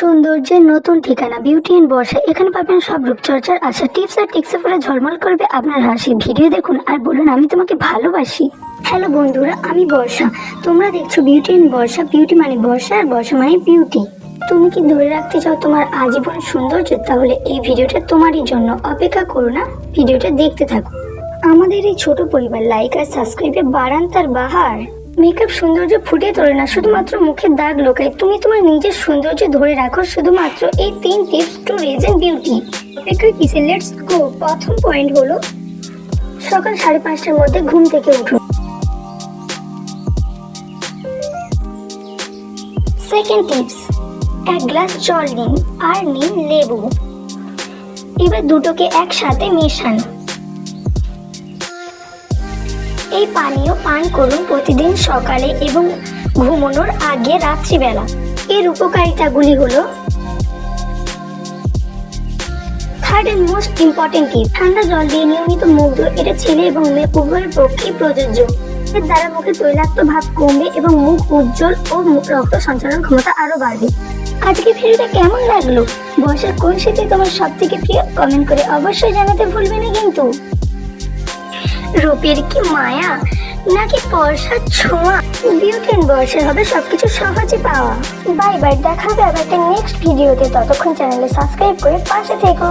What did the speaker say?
সৌন্দর্যের নতুন ঠিকানা বিউটি এন্ড বর্ষা। এখানে পাবেন সব রূপচর্চার আশা, টিপস আর টিক্সে পরে ঝলমল করবে আপনার হাসি। ভিডিও দেখুন আর বলুন আমি তোমাকে ভালোবাসি। হ্যালো বন্ধুরা, আমি বর্ষা। তোমরা দেখছো বিউটি এন্ড বর্ষা। বিউটি মানে বর্ষা আর বর্ষা মানে বিউটি। তুমি কি ধরে রাখতে চাও তোমার আজীবন সৌন্দর্য? তাহলে এই ভিডিওটা তোমারই জন্য। অপেক্ষা করো না, ভিডিওটা দেখতে থাকো। আমাদের এই ছোট পরিবার লাইক আর সাবস্ক্রাইবে বাড়ান তার বাহার। মেকআপ সৌন্দর্য ফুটিয়ে তোলে না, শুধুমাত্র মুখের দাগ লোকায়। তুমি তোমার নিজের সৌন্দর্য ধরে রাখো শুধুমাত্র এই 3 টিপস টু রেজেন্ট বিউটি। অপেক্ষা কিসে, লেটস গো। প্রথম পয়েন্ট হলো সকাল 5:30টার মধ্যে ঘুম থেকে উঠুন। সেকেন্ড টিপস, 1 গ্লাস জল নিন আর নিন লেবু। এবার দুটোকে একসাথে মেশান। এই পানীয় পান করুন প্রতিদিন সকালে এবং ঘুমানোর আগে রাত্রিবেলা। এর উপকারিতাগুলি হলো, থার্ড এন্ড মোস্ট ইম্পর্টেন্ট টিপ, ঠান্ডা জল দিয়ে নিয়মিত মুখ ধোয়। এটা ছেলে এবং মেয়ে উভয়ের পক্ষেই প্রযোজ্য। এর দ্বারা মুখে তৈলাক্ত ভাব কমবে এবং মুখ উজ্জ্বল ও রক্ত সঞ্চালন ক্ষমতা আরো বাড়বে। আজকে ভিডিওটা কেমন লাগলো? বর্ষার কোন স্মৃতি তোমার সব থেকে প্রিয়? কমেন্ট করে অবশ্যই জানাতে ভুলবে না কিন্তু। রূপের কি মায়া নাকি বর্ষার ছোঁয়া? বিউটি এন্ড বর্ষার হবে সবকিছু সহজে পাওয়া। বাই বাই, দেখা হবে আবার একটা নেক্সট ভিডিওতে। ততক্ষণ চ্যানেলে সাবস্ক্রাইব করে পাশে থেকো।